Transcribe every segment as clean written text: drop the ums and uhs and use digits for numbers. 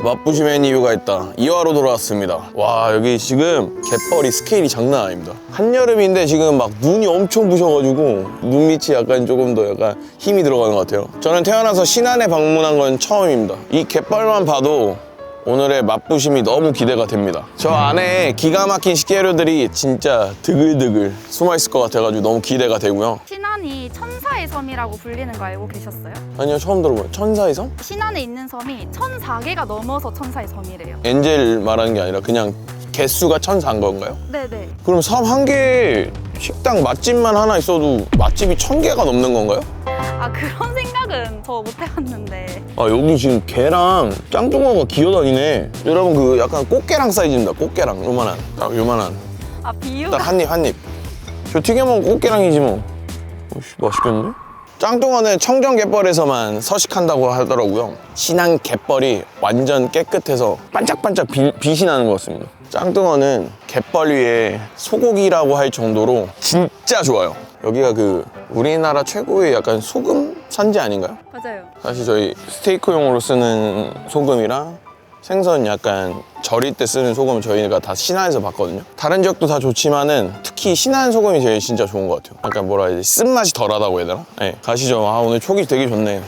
맛보시면 이유가 있다 2화로 돌아왔습니다. 와 여기 지금 갯벌이 스케일이 장난 아닙니다. 한여름인데 지금 막 눈이 엄청 부셔가지고 눈밑이 약간 조금 더 약간 힘이 들어가는 것 같아요. 저는 태어나서 신안에 방문한 건 처음입니다. 이 갯벌만 봐도 오늘의 맛보심이 너무 기대가 됩니다. 저 안에 기가 막힌 식재료들이 진짜 드글드글 숨어있을 것 같아가지고 너무 기대가 되고요. 신안이 천사의 섬이라고 불리는 거 알고 계셨어요? 아니요, 처음 들어봐요. 천사의 섬? 신안에 있는 섬이 1004개가 넘어서 천사의 섬이래요. 엔젤 말하는 게 아니라 그냥 개수가 1004인 건가요? 네네. 그럼 섬 한 개에 식당 맛집만 하나 있어도 맛집이 1000개가 넘는 건가요? 아 그런 생각은 저 못 해봤는데. 아 여기 지금 게랑 짱뚱어가 기어다니네. 여러분 그 약간 꽃게랑 사이즈입니다. 꽃게랑 요만한 딱 요만한 아 비유가. 딱 한입 저 튀겨먹은 꽃게랑이지 뭐. 오씨 맛있겠는데? 짱뚱어는 청정 갯벌에서만 서식한다고 하더라고요. 신안 갯벌이 완전 깨끗해서 반짝반짝 빛이 나는 것 같습니다. 짱뚱어는 갯벌 위에 소고기라고 할 정도로 진짜 좋아요. 여기가 그 우리나라 최고의 약간 소금 산지 아닌가요? 맞아요. 사실 저희 스테이크용으로 쓰는 소금이랑 생선 약간 절일 때 쓰는 소금은 저희가 다 신안에서 봤거든요. 다른 지역도 다 좋지만은 특히 신안 소금이 제일 진짜 좋은 것 같아요. 약간 뭐라 해야 되지? 쓴맛이 덜하다고 해야 되나? 네, 가시죠. 아 오늘 촉이 되게 좋네.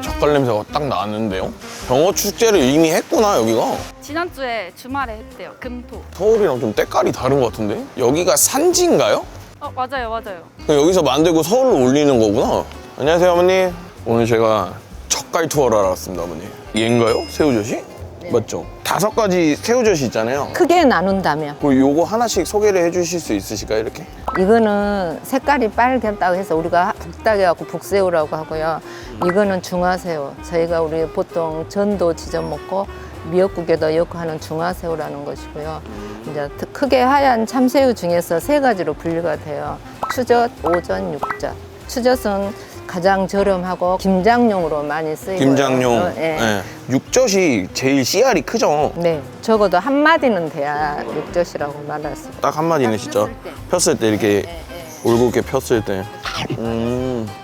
젓갈 냄새가 딱 나는데요? 병어 축제를 이미 했구나 여기가. 지난주에 주말에 했대요. 금토. 서울이랑 좀 때깔이 다른 것 같은데? 여기가 산지인가요? 맞아요 맞아요. 그럼 여기서 만들고 서울로 올리는 거구나. 안녕하세요 어머니. 오늘 제가 젓갈 투어를 하러 왔습니다 어머니. 얘인가요? 새우젓이? 네. 맞죠? 5가지 새우젓이 있잖아요. 크게 나눈다면 요거 하나씩 소개를 해주실 수 있으실까요 이렇게? 이거는 색깔이 빨갛다고 해서 우리가 북닭이하고 북새우라고 하고요. 이거는 중화새우. 저희가 우리 보통 전도 지져 먹고 미역국에도 넣고 하는 중화새우라는 것이고요. 이제 크게 하얀 참새우 중에서 3가지로 분류가 돼요. 추젓, 오젓, 육젓. 추젓은 가장 저렴하고 김장용으로 많이 쓰이고요. 김장용. 네. 네. 육젓이 제일 씨알이 크죠? 네, 적어도 한 마디는 돼야 육젓이라고 말할 수 있어요. 딱 한마디네 진짜. 폈을 때 이렇게 올곧게 폈을 때.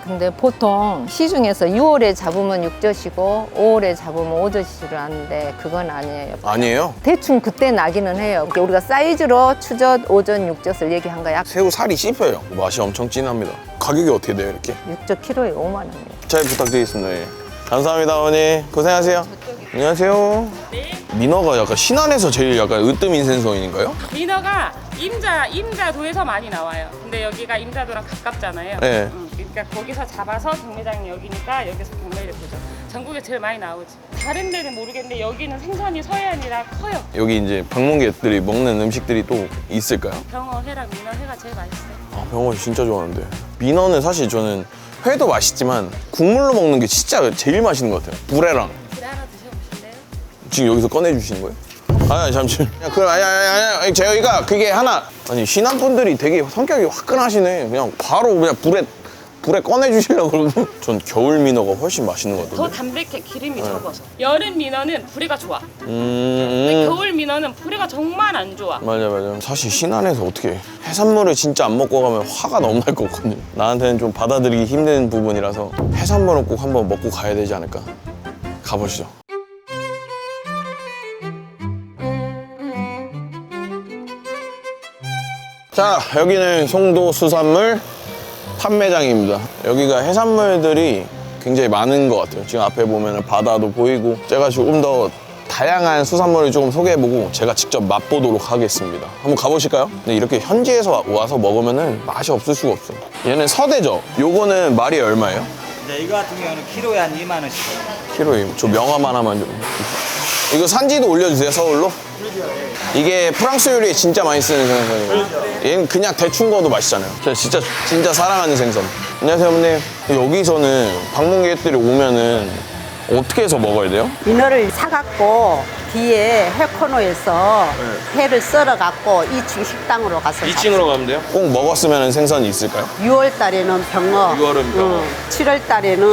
근데 보통 시중에서 6월에 잡으면 육젓이고 5월에 잡으면 오젓이를 하는데 그건 아니에요. 아니에요? 대충 그때 나기는 해요. 우리가 사이즈로 추젓, 오젓, 육젓을 얘기한 거야. 새우 살이 씹혀요. 맛이 엄청 진합니다. 가격이 어떻게 돼요 이렇게? 육젓 키로에 5만 원이에요. 잘 부탁드리겠습니다. 예. 감사합니다 어머니. 고생하세요. 안녕하세요. 네. 민어가 약간 신안에서 제일 약간 으뜸인 생선인가요? 민어가 임자도에서 많이 나와요. 근데 여기가 임자도랑 가깝잖아요. 네. 그러니까 거기서 잡아서 경매장이 여기니까 여기서 경매를 보죠. 전국에 제일 많이 나오지. 다른 데는 모르겠는데 여기는 생선이 서해안이라 커요. 여기 이제 방문객들이 먹는 음식들이 또 있을까요? 병어, 회랑 민어, 회가 제일 맛있어요. 아, 병어 진짜 좋아하는데. 민어는 사실 저는 회도 맛있지만 국물로 먹는 게 진짜 제일 맛있는 것 같아요. 불에랑. 그래 하나 드셔보실래요? 지금 여기서 꺼내주시는 거예요? 아니 잠시만. 그럼 아니 저희가 그게 하나. 아니 신안 분들이 되게 성격이 화끈하시네. 그냥 바로 그냥 불에 꺼내주시려고 그러고. 전 겨울 민어가 훨씬 맛있는 것 더 같은데. 담백해, 기름이 적어서. 여름 민어는 불에가 좋아. 근데 겨울 민어는 불에가 정말 안 좋아. 맞아. 사실 신안에서 어떻게 해산물을 진짜 안 먹고 가면 화가 너무 날 것 같거든요. 나한테는 좀 받아들이기 힘든 부분이라서 해산물은 꼭 한번 먹고 가야 되지 않을까. 가보시죠. 자, 여기는 송도 수산물 판매장입니다. 여기가 해산물들이 굉장히 많은 것 같아요. 지금 앞에 보면 바다도 보이고. 제가 조금 더 다양한 수산물을 조금 소개해보고 제가 직접 맛보도록 하겠습니다. 한번 가보실까요? 근데 이렇게 현지에서 와서 먹으면 맛이 없을 수가 없어. 얘는 서대죠? 요거는 말이 얼마예요? 네, 이거 같은 경우는 키로에 한 2만 원씩. 키로에 저 명함 하나만 좀. 이거 산지도 올려주세요, 서울로. 이게 프랑스 요리에 진짜 많이 쓰는 생선이에요. 얘는 그냥 대충 구워도 맛있잖아요. 제가 진짜 사랑하는 생선. 안녕하세요, 어머님. 여기서는 방문객들이 오면은 어떻게 해서 먹어야 돼요? 민어를 사갖고 뒤에 회 코너에서 회를 썰어갖고 2층 식당으로 가서 2층으로 가면 돼요? 꼭 먹었으면 생선이 있을까요? 6월 달에는 병어, 6월은 병어. 7월 달에는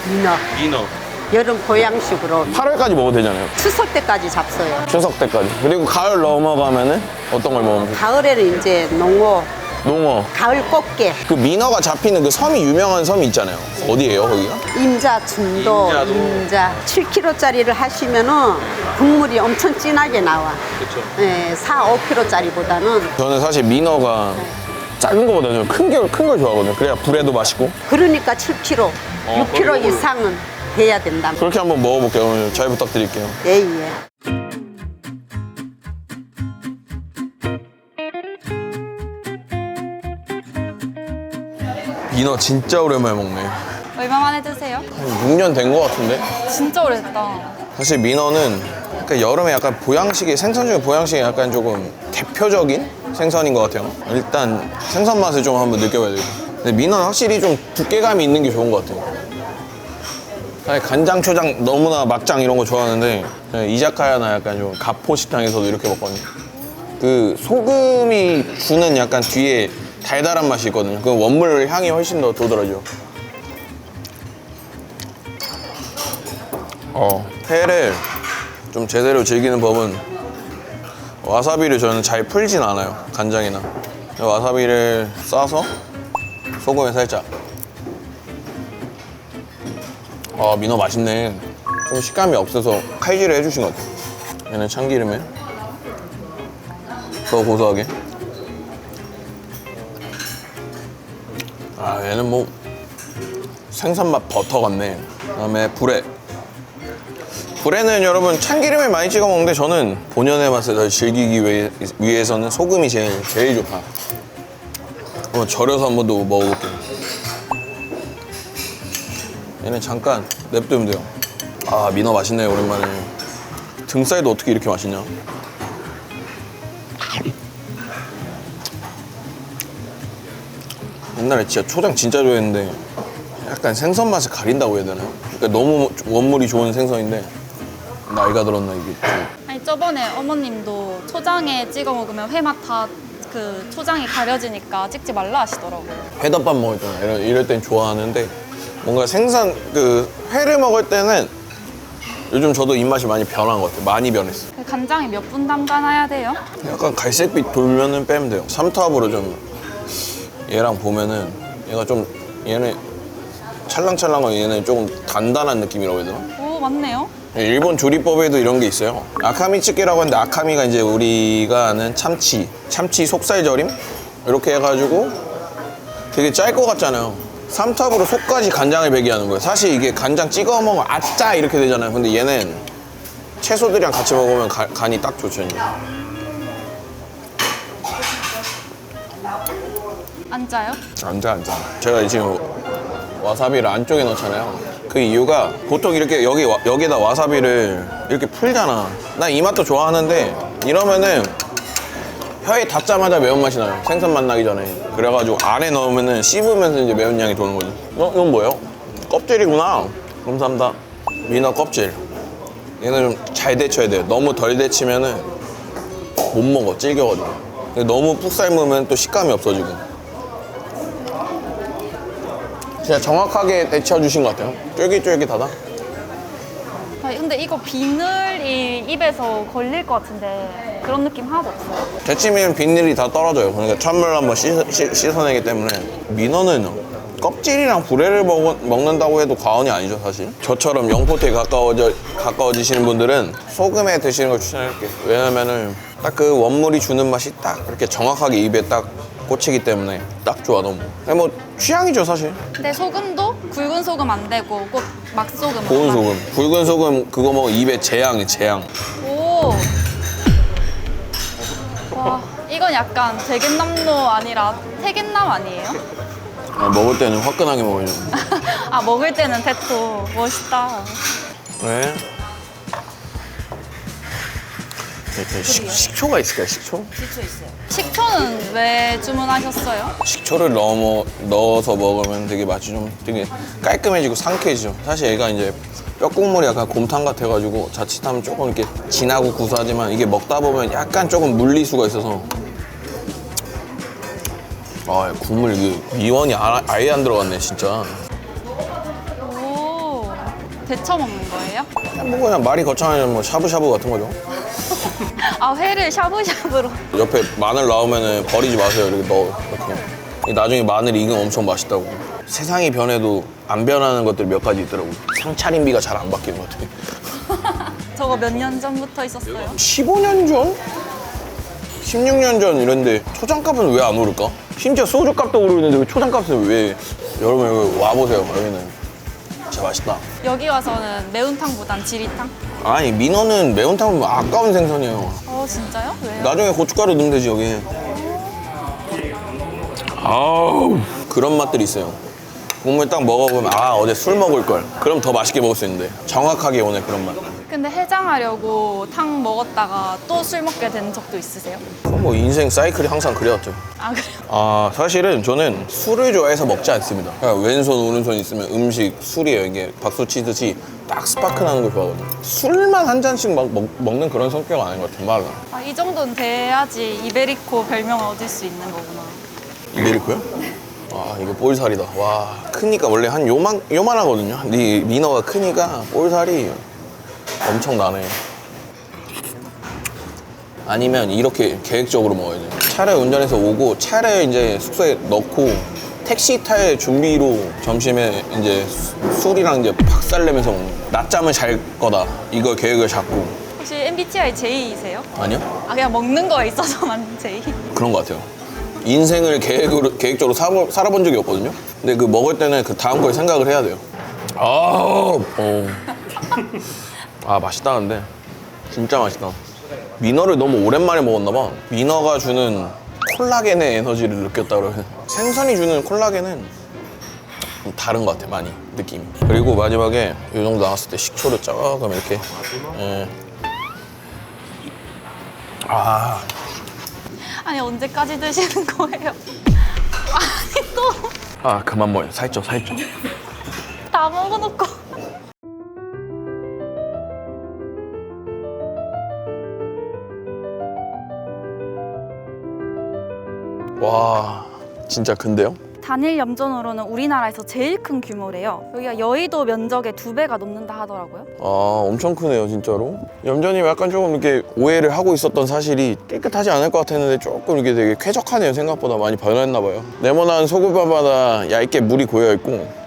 민어, 민어. 여름 보양식으로 8월까지 먹어도 되잖아요. 추석 때까지 잡숴요. 추석 때까지. 그리고 가을 넘어가면은 어떤 걸 먹으면 돼요? 가을에는 이제 농어, 농어. 가을 꽃게, 그 민어가 잡히는 그 섬이 유명한 섬이 있잖아요. 어디예요, 거기가? 임자, 중도, 임자 7kg짜리를 하시면은 국물이 엄청 진하게 나와. 그렇죠. 네, 4, 5kg짜리보다는. 저는 사실 민어가 작은 거보다 좀 큰 걸 좋아하거든요. 그래야 불에도 맛있고. 그러니까 7kg, 6kg 이상은 돼야 된다. 그렇게 한번 먹어볼게요. 오늘 잘 부탁드릴게요. 예, 예. 민어 진짜 오랜만에 먹네. 얼마 만에 드세요? 한 6년 된 거 같은데? 진짜 오래됐다. 사실 민어는 그러니까 여름에 약간 보양식이 생선 중에 보양식이 약간 조금 대표적인 생선인 것 같아요. 일단 생선 맛을 좀 한번 느껴봐야 돼요. 근데 민어는 확실히 좀 두께감이 있는 게 좋은 것 같아요. 사실 간장, 초장, 너무나 막장 이런 거 좋아하는데 이자카야나 약간 좀 가포 식당에서도 이렇게 먹거든요. 그 소금이 주는 약간 뒤에 달달한 맛이 있거든요. 그 원물 향이 훨씬 더 도드라져. 회를 좀 제대로 즐기는 법은 와사비를 저는 잘 풀진 않아요. 간장이나 와사비를 싸서 소금에 살짝. 민어 맛있네. 좀 식감이 없어서 칼질을 해주신 것 같아요. 얘는 참기름에 더 고소하게. 얘는 뭐 생선맛 버터 같네. 그다음에 불에는 여러분 참기름을 많이 찍어 먹는데 저는 본연의 맛을 더 즐기기 위해서는 소금이 제일 좋다. 한번 절여서 한 번 더 먹어볼게요. 얘는 잠깐 냅두면 돼요. 민어 맛있네. 오랜만에. 등살도 어떻게 이렇게 맛있냐. 옛날에 진짜 초장 진짜 좋아했는데 약간 생선 맛을 가린다고 해야 되나요? 그러니까 너무 원물이 좋은 생선인데 나이가 들었나 이게 좀. 아니 저번에 어머님도 초장에 찍어 먹으면 회맛 다 그 초장이 가려지니까 찍지 말라 하시더라고요. 회덮밥 먹을 때는 이럴 땐 좋아하는데 뭔가 생선 그 회를 먹을 때는 요즘 저도 입맛이 많이 변한 것 같아요. 많이 변했어. 그 간장에 몇 분 담가놔야 돼요? 약간 갈색빛 돌면은 빼면 돼요. 삼투압으로 좀 얘랑 보면은 얘가 좀 얘는 찰랑찰랑한 얘는 조금 단단한 느낌이라고 해야 되나? 오 맞네요. 일본 조리법에도 이런 게 있어요. 아카미찌개라고 하는데 아카미가 이제 우리가 아는 참치 속살 절임 이렇게 해가지고 되게 짤 것 같잖아요. 삼탑으로 속까지 간장을 배게 하는 거예요. 사실 이게 간장 찍어 먹으면 아짜 이렇게 되잖아요. 근데 얘는 채소들이랑 같이 먹으면 간이 딱 좋죠. 안 짜요? 안 짜. 제가 지금 와사비를 안쪽에 넣잖아요. 그 이유가 보통 이렇게 여기다 와사비를 이렇게 풀잖아. 나 이 맛도 좋아하는데 이러면은 혀에 닿자마자 매운맛이 나요. 생선 맛 나기 전에. 그래가지고 안에 넣으면은 씹으면서 이제 매운 향이 도는 거지. 이건 뭐예요? 껍질이구나. 감사합니다. 민어 껍질. 얘는 좀 잘 데쳐야 돼요. 너무 덜 데치면은 못 먹어. 질겨가지고. 근데 너무 푹 삶으면 또 식감이 없어지고. 진짜 정확하게 데쳐주신 것 같아요. 쫄깃쫄깃하다. 아니, 근데 이거 비늘이 입에서 걸릴 것 같은데 그런 느낌 하나도 없어요. 데치면 비닐이 다 떨어져요. 그러니까 찬물로 한번 씻어내기 때문에. 민어는 껍질이랑 불에를 먹는다고 해도 과언이 아니죠, 사실. 저처럼 영포테에 가까워지시는 분들은 소금에 드시는 걸 추천할게요. 왜냐면은 딱 그 원물이 주는 맛이 딱 그렇게 정확하게 입에 딱 꽂히기 때문에 딱 좋아, 너무. 뭐 취향이죠, 사실. 근데 소금도 굵은 소금 안 되고 꼭 막소금. 고운 소금. 굵은 소금 그거 먹으면 입에 재앙이 재앙. 오. 와, 이건 약간 대겐남로 아니라 태겐남 아니에요? 먹을 때는 화끈하게 먹어야죠. 아 먹을 때는 대토 멋있다. 네. 식초가 있을까요, 식초? 식초는 왜 주문하셨어요? 식초를 넣어서 먹으면 되게 맛이 좀 되게 깔끔해지고 상쾌해지죠. 사실 얘가 이제 뼈국물이 약간 곰탕 같아가지고 자칫하면 조금 이렇게 진하고 구수하지만 이게 먹다 보면 약간 조금 물릴 수가 있어서. 국물 이게 미원이 아예 안 들어갔네, 진짜. 오, 데쳐 먹는 거예요? 뭐 그냥 말이 거창하면 뭐 샤브샤브 같은 거죠. 아, 회를 샤브샤브로. 옆에 마늘 나오면은 버리지 마세요. 이렇게 넣어. 이렇게. 나중에 마늘이 익으면 엄청 맛있다고. 세상이 변해도 안 변하는 것들이 몇 가지 있더라고. 상차림비가 잘 안 바뀌는 것 같아. 저거 몇 년 전부터 있었어요? 15년 전? 16년 전 이랬는데 초장값은 왜 안 오를까? 심지어 소주값도 오르는데 왜 초장값은 왜? 여러분 여기 와보세요. 여기는 진짜 맛있다. 여기 와서는 매운탕보단 지리탕? 아니 민어는 매운탕은 아까운 생선이에요. 진짜요? 왜요? 나중에 고춧가루 넣으면 되지 여기. 아우 그런 맛들이 있어요. 국물 딱 먹어보면 아 어제 술 먹을 걸. 그럼 더 맛있게 먹을 수 있는데 정확하게 오네 그런 맛. 근데 해장하려고 탕 먹었다가 또 술 먹게 된 적도 있으세요? 뭐 인생 사이클이 항상 그래왔죠. 아, 그래요? 아 사실은 저는 술을 좋아해서 먹지 않습니다. 그냥 왼손 오른손 있으면 음식 술이에요. 이게 박수 치듯이 딱 스파크 나는 걸 좋아하거든요. 술만 한 잔씩 막 먹는 그런 성격 아닌 것 같아요. 말은. 아, 이 정도는 돼야지 이베리코 별명을 얻을 수 있는 거구나. 이베리코요? 아 이거 볼살이다. 와 크니까 원래 한 요만하거든요. 근데 민어가 크니까 볼살이 엄청 나네. 아니면 이렇게 계획적으로 먹어야 돼. 차를 운전해서 오고 차를 이제 숙소에 넣고 택시 탈 준비로 점심에 이제 술이랑 이제 박살내면서 먹는 거야. 낮잠을 잘 거다. 이걸 계획을 잡고. 혹시 MBTI J이세요? 아니요? 아, 그냥 먹는 거에 있어서만 J? 그런 것 같아요. 인생을 계획적으로 살아본 적이 없거든요. 근데 그 먹을 때는 그 다음 걸 생각을 해야 돼요. 아 맛있다 근데 진짜 맛있다. 민어를 너무 오랜만에 먹었나 봐. 민어가 주는 콜라겐의 에너지를 느꼈다 그러면 생선이 주는 콜라겐은 좀 다른 것 같아 많이 느낌이. 그리고 마지막에 이 정도 나왔을 때 식초를 조금 이렇게 아 아니, 언제까지 드시는 거예요? 아니, 또 다 그만 먹어요. 살쪄. 먹어놓고. 와 진짜 근데요? 단일 염전으로는 우리나라에서 제일 큰 규모래요. 여기가 여의도 면적의 2배가 넘는다 하더라고요. 아 엄청 크네요 진짜로. 염전이 약간 조금 이렇게 오해를 하고 있었던 사실이 깨끗하지 않을 것 같았는데 조금 이렇게 되게 쾌적하네요. 생각보다 많이 변했나 봐요. 네모난 소금바마다 얇게 물이 고여있고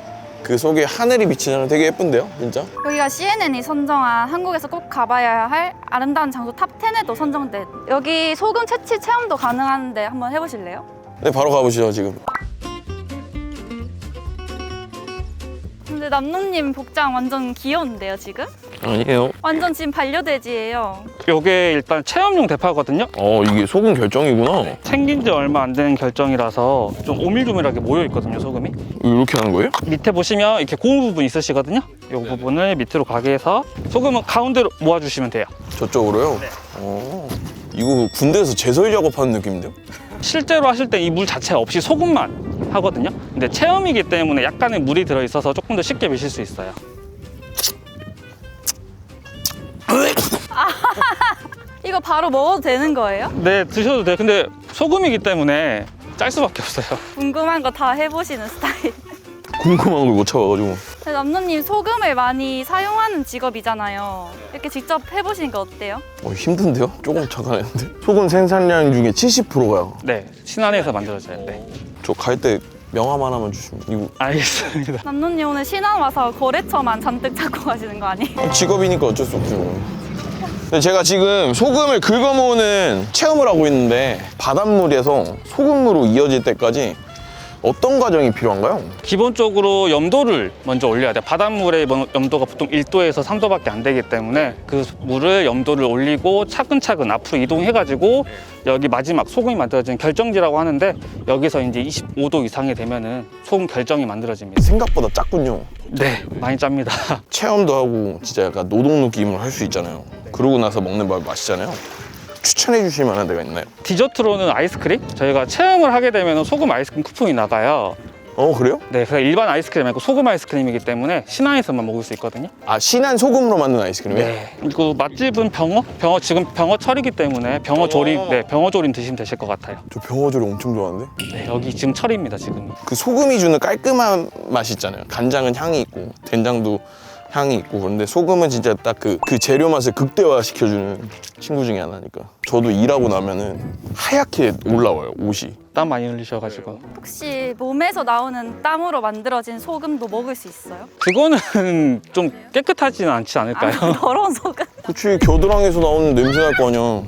그 속에 하늘이 비치는 되게 예쁜데요 진짜? 여기가 CNN이 선정한 한국에서 꼭 가봐야 할 아름다운 장소 탑 10에도 선정된, 여기 소금 채취 체험도 가능한데 한번 해보실래요? 네 바로 가보시죠 지금. 근데 남노님 복장 완전 귀여운데요 지금? 아니에요. 완전 지금 반려돼지예요. 요게 일단 체험용 대파거든요. 이게 소금 결정이구나. 생긴 지 얼마 안 된 결정이라서 좀 오밀조밀하게 모여 있거든요, 소금이. 이렇게 하는 거예요? 밑에 보시면 이렇게 고무 부분 있으시거든요. 이 부분을 밑으로 가게 해서 소금은 가운데로 모아주시면 돼요. 저쪽으로요? 네. 이거 군대에서 제설 작업하는 느낌인데요? 실제로 하실 때 이 물 자체 없이 소금만 하거든요. 근데 체험이기 때문에 약간의 물이 들어있어서 조금 더 쉽게 미실 수 있어요. 이거 바로 먹어도 되는 거예요? 네, 드셔도 돼요. 근데 소금이기 때문에 짤 수밖에 없어요. 궁금한 거 다 해보시는 스타일. 궁금한 걸 못 참아가지고. 근데 남노님 소금을 많이 사용하는 직업이잖아요. 이렇게 직접 해보시니까 어때요? 힘든데요? 조금 잠깐 했는데. 소금 생산량 중에 70%가요. 네, 신안에서 만들어져요. 네. 저 갈 때 명함 하나만 주시면. 이거 알겠습니다. 남노님 오늘 신안 와서 거래처만 잔뜩 찾고 가시는 거 아니에요? 직업이니까 어쩔 수 없죠. 근데 제가 지금 소금을 긁어모으는 체험을 하고 있는데 바닷물에서 소금으로 이어질 때까지 어떤 과정이 필요한가요? 기본적으로 염도를 먼저 올려야 돼요. 바닷물의 염도가 보통 1도에서 3도밖에 안 되기 때문에 그 물을 염도를 올리고 차근차근 앞으로 이동해가지고 여기 마지막 소금이 만들어지는 결정지라고 하는데 여기서 이제 25도 이상이 되면은 소금 결정이 만들어집니다. 생각보다 작군요. 네, 많이 짭니다. 체험도 하고 진짜 약간 노동 느낌을 할 수 있잖아요. 그러고 나서 먹는 밥 맛있잖아요. 추천해 주실 만한 데가 있나요? 디저트로는 아이스크림? 저희가 체험을 하게 되면 소금 아이스크림 쿠폰이 나가요. 그래요? 네, 그래서 일반 아이스크림 말고 소금 아이스크림이기 때문에 신안에서만 먹을 수 있거든요. 아, 신한 소금으로 만든 아이스크림이요? 네. 그리고 맛집은 병어? 지금 병어철이기 때문에 병어조림, 네, 병어조림 드시면 되실 것 같아요. 저 병어조림 엄청 좋아하는데? 네, 여기 지금 철입니다, 지금. 그 소금이 주는 깔끔한 맛이 있잖아요. 간장은 향이 있고 된장도 향이 있고. 그런데 소금은 진짜 딱 그 재료 맛을 극대화시켜주는 친구 중에 하나니까. 저도 일하고 나면은 하얗게 올라와요, 옷이. 땀 많이 흘리셔가지고. 혹시 몸에서 나오는 땀으로 만들어진 소금도 먹을 수 있어요? 그거는 좀 깨끗하지는 않지 않을까요? 아, 더러운 소금? 그치, 겨드랑이에서 나오는 냄새 날 거 아니야.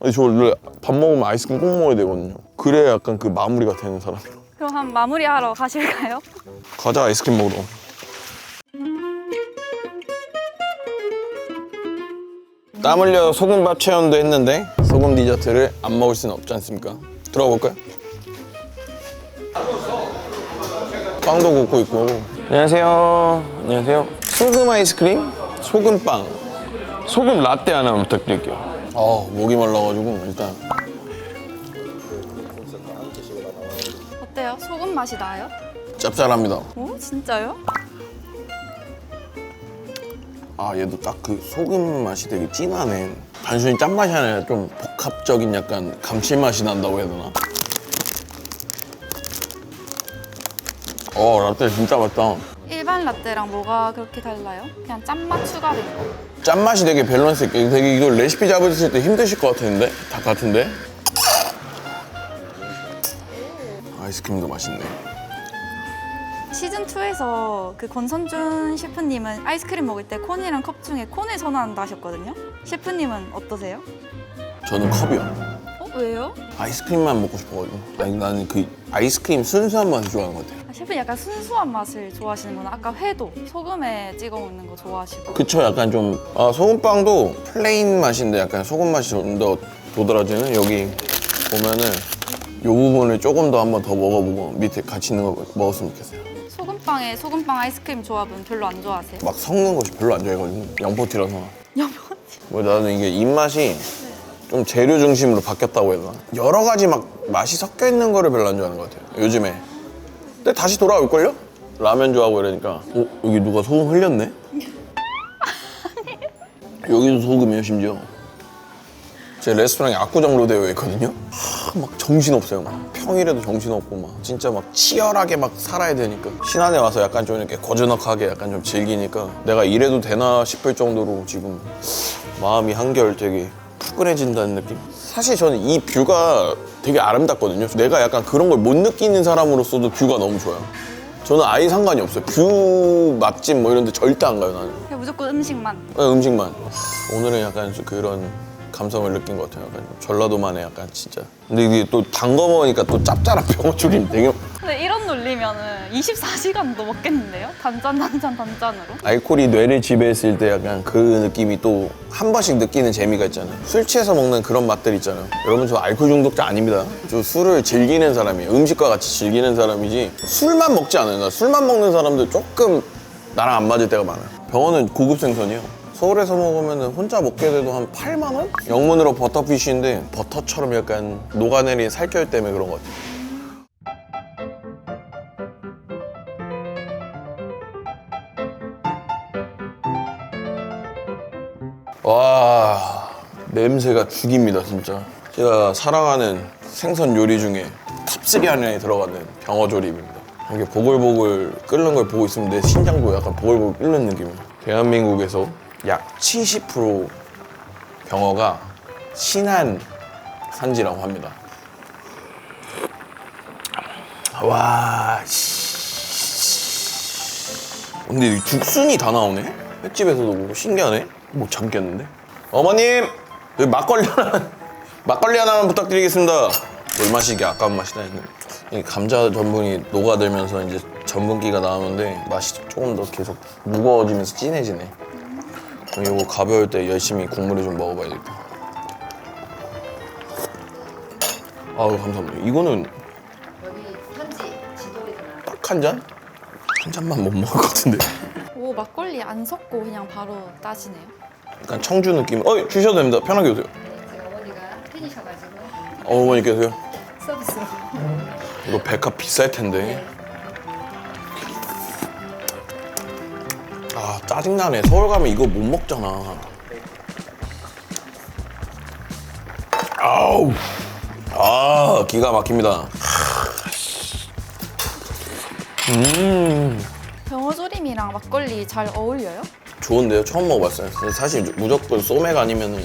아니, 저 원래 밥 먹으면 아이스크림 꼭 먹어야 되거든요. 그래야 약간 그 마무리가 되는 사람. 그럼 한 마무리하러 가실까요? 가자, 아이스크림 먹으러. 땀 흘려 소금밥 체험도 했는데 소금 디저트를 안 먹을 수는 없지 않습니까? 들어가 볼까요? 빵도 굽고 있고. 안녕하세요. 안녕하세요. 소금 아이스크림, 소금빵, 소금 라떼 하나 부탁드릴게요. 목이 말라가지고 일단. 어때요? 소금 맛이 나요? 짭짤합니다. 오, 진짜요? 얘도 딱 그 소금 맛이 되게 진하네. 단순히 짠맛이 아니라 좀 복합적인 약간 감칠맛이 난다고 해야 되나? 라떼 진짜 맛있다. 일반 라떼랑 뭐가 그렇게 달라요? 그냥 짠맛 추가된 거. 짠맛이 되게 밸런스 있게. 되게 이거 레시피 잡으실 때 힘드실 것 같은데? 닭 같은데? 아이스크림도 맛있네. 시즌2에서 그 권선준 셰프님은 아이스크림 먹을 때 콘이랑 컵 중에 콘을 선호한다 하셨거든요? 셰프님은 어떠세요? 저는 컵이요. 왜요? 아이스크림만 먹고 싶어가지고. 아니, 나는 그 아이스크림 순수한 맛을 좋아하는 것 같아요. 셰프님 약간 순수한 맛을 좋아하시는구나. 아까 회도 소금에 찍어 먹는 거 좋아하시고. 그쵸, 약간 좀 소금빵도 플레인 맛인데 약간 소금 맛이 좀 더 도드라지는. 여기 보면은 이 부분을 조금 더 한번 더 먹어보고 밑에 같이 있는 거 먹었으면 좋겠어요. 소금빵에 소금빵 아이스크림 조합은 별로 안 좋아하세요? 막 섞는 것이 별로 안 좋아해가지고 양포티라서. 여보지. 나는 이게 입맛이 좀 재료 중심으로 바뀌었다고 해야 되나? 여러 가지 막 맛이 섞여 있는 거를 별로 안 좋아하는 것 같아요, 요즘에. 근데 다시 돌아올걸요? 라면 좋아하고 이러니까. 여기 누가 소금 흘렸네? 여기도 소금이에요, 심지어. 제 레스토랑이 압구정으로 되어 있거든요. 막 정신없어요. 막 평일에도 정신없고 막 진짜 막 치열하게 막 살아야 되니까. 신안에 와서 약간 좀 이렇게 고즈넉하게 약간 좀 즐기니까 내가 이래도 되나 싶을 정도로 지금 마음이 한결 되게 푸근해진다는 느낌? 사실 저는 이 뷰가 되게 아름답거든요. 내가 약간 그런 걸 못 느끼는 사람으로서도 뷰가 너무 좋아요. 저는 아예 상관이 없어요. 뷰, 맛집 뭐 이런 데 절대 안 가요, 나는. 그냥 무조건 음식만. 음식만. 오늘은 약간 그런 감성을 느낀 것 같아요. 약간 전라도만의 약간 진짜. 근데 이게 또 단 거 먹으니까 또 짭짤한 병어조림 되게. 근데 이런 논리면은 24시간도 먹겠는데요? 단짠으로? 알코올이 뇌를 지배했을 때 약간 그 느낌이 또 한 번씩 느끼는 재미가 있잖아요. 술 취해서 먹는 그런 맛들 있잖아요. 여러분, 저 알코올 중독자 아닙니다. 저 술을 즐기는 사람이에요. 음식과 같이 즐기는 사람이지 술만 먹지 않아요. 나 술만 먹는 사람들 조금 나랑 안 맞을 때가 많아요. 병어는 고급 생선이에요. 서울에서 먹으면 혼자 먹게 돼도 한 8만 원? 영문으로 버터피쉬인데 버터처럼 약간 녹아내린 살결 때문에 그런 것 같아요. 와, 냄새가 죽입니다, 진짜. 제가 사랑하는 생선 요리 중에 탑3 안에 들어가는 병어조림입니다. 이게 보글보글 끓는 걸 보고 있으면 내 심장도 약간 보글보글 끓는 느낌이에요. 대한민국에서 약 70% 병어가 신안 산지라고 합니다. 와, 근데 이 죽순이 다 나오네? 횟집에서도 그렇고 신기하네? 못 참겠는데? 어머님! 여기 막걸리 하나만 부탁드리겠습니다. 물 마시기 아까운 맛이다 했는데. 이 감자 전분이 녹아들면서 이제 전분기가 나오는데 맛이 조금 더 계속 무거워지면서 진해지네. 이거 가벼울 때 열심히 국물을 좀 먹어봐야겠다. 아우, 감사합니다. 이거는 딱 한 잔? 한 잔만 못 먹을 것 같은데. 오, 막걸리 안 섞고 그냥 바로 따지네요. 약간 청주 느낌. 주셔도 됩니다. 편하게 오세요. 제가 어머니가 팬이셔가지고 어머니께서요? 서비스로. 이거 백합 비쌀 텐데. 아, 짜증나네. 서울 가면 이거 못 먹잖아. 아우. 기가 막힙니다. 병어조림이 튀김이랑 막걸리 잘 어울려요? 좋은데요? 처음 먹어봤어요. 사실 무조건 소맥 아니면은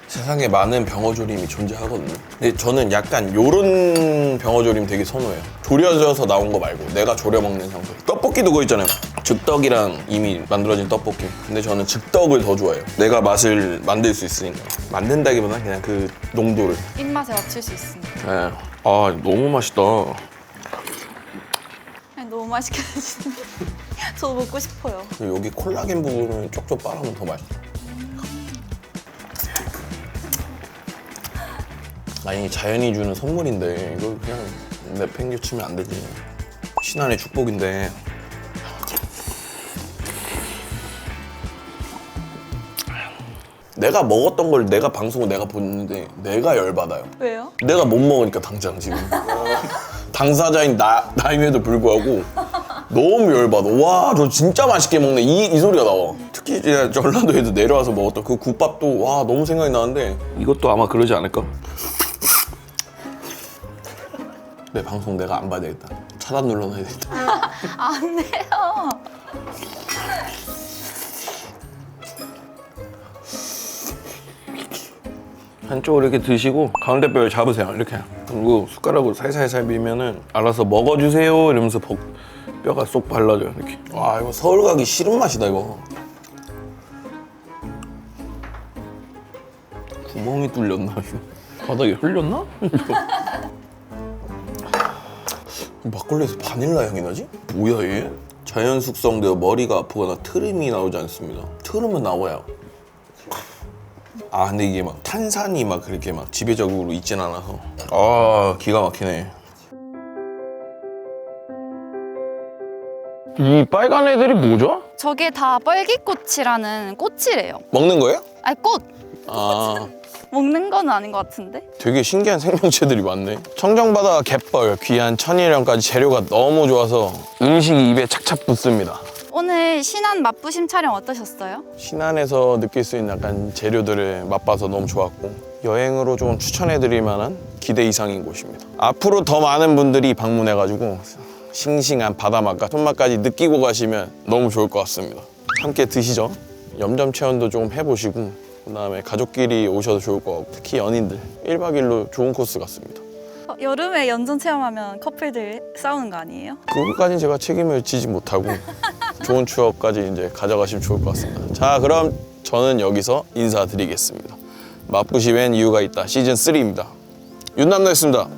세상에 많은 병어조림이 존재하거든요. 근데 저는 약간 요런 병어조림 되게 선호해요. 조려져서 나온 거 말고 내가 조려 먹는 상태. 떡볶이도 그거 있잖아요. 즉떡이랑 이미 만들어진 떡볶이. 근데 저는 즉떡을 더 좋아해요. 내가 맛을 만들 수 있으니까. 만든다기보다는 그냥 그 농도를. 입맛에 맞출 수 있으니까. 네. 아 너무 맛있다. 아니, 너무 맛있게 드시는데 저도 먹고 싶어요. 그리고 여기 콜라겐 부분을 쪽쪽 빨아면 더 맛있어. 아니 자연이 주는 선물인데 이걸 그냥 내팽개치면 안 되지. 신안의 축복인데. 내가 먹었던 걸 내가 방송을 내가 보는데 내가 열받아요. 왜요? 내가 못 먹으니까 당장 지금 당사자인 나임에도 불구하고 너무 열받아. 와, 저 진짜 맛있게 먹네. 이 소리가 나와. 특히 이제 전라도에도 내려와서 먹었던 그 국밥도 와 너무 생각이 나는데 이것도 아마 그러지 않을까? 내 방송 내가 안 봐야 되겠다. 차단 눌러놔야 되겠다. 안 돼요. 한쪽으로 이렇게 드시고 가운데 뼈를 잡으세요. 이렇게. 그리고 숟가락으로 살살살 밀면은 알아서 먹어주세요 이러면서 뼈가 쏙 발라져요. 이렇게. 와, 이거 서울 가기 싫은 맛이다 이거. 구멍이 뚫렸나 이거? 바닥에 흘렸나? 막걸리에서 바닐라 향이 나지? 뭐야 얘? 자연 숙성되어 머리가 아프거나 트름이 나오지 않습니다. 트름은 나와요. 아 근데 이게 막 탄산이 막 그렇게 막 지배적으로 있진 않아서 아 기가 막히네. 이 빨간 애들이 뭐죠? 저게 다 뻘기꽃이라는 꽃이래요. 먹는 거예요? 아니 꽃! 아 먹는 건 아닌 것 같은데? 되게 신기한 생명체들이 많네. 청정바다 갯벌 귀한 천일염까지 재료가 너무 좋아서 음식이 입에 착착 붙습니다. 오늘 신안 맛부심 촬영 어떠셨어요? 신안에서 느낄 수 있는 약간 재료들을 맛봐서 너무 좋았고 여행으로 좀 추천해드릴 만한 기대 이상인 곳입니다. 앞으로 더 많은 분들이 방문해가지고 싱싱한 바다맛과 손맛까지 느끼고 가시면 너무 좋을 것 같습니다. 함께 드시죠. 염점 체험도 좀 해보시고 그다음에 가족끼리 오셔도 좋을 것 같고 특히 연인들 1박 2일로 좋은 코스 같습니다. 여름에 연전 체험하면 커플들 싸우는 거 아니에요? 그것까지는 제가 책임을 지지 못하고 좋은 추억까지 이제 가져가시면 좋을 것 같습니다. 자, 그럼 저는 여기서 인사드리겠습니다. 맛부심엔 이유가 있다 시즌 3입니다. 윤남노였습니다.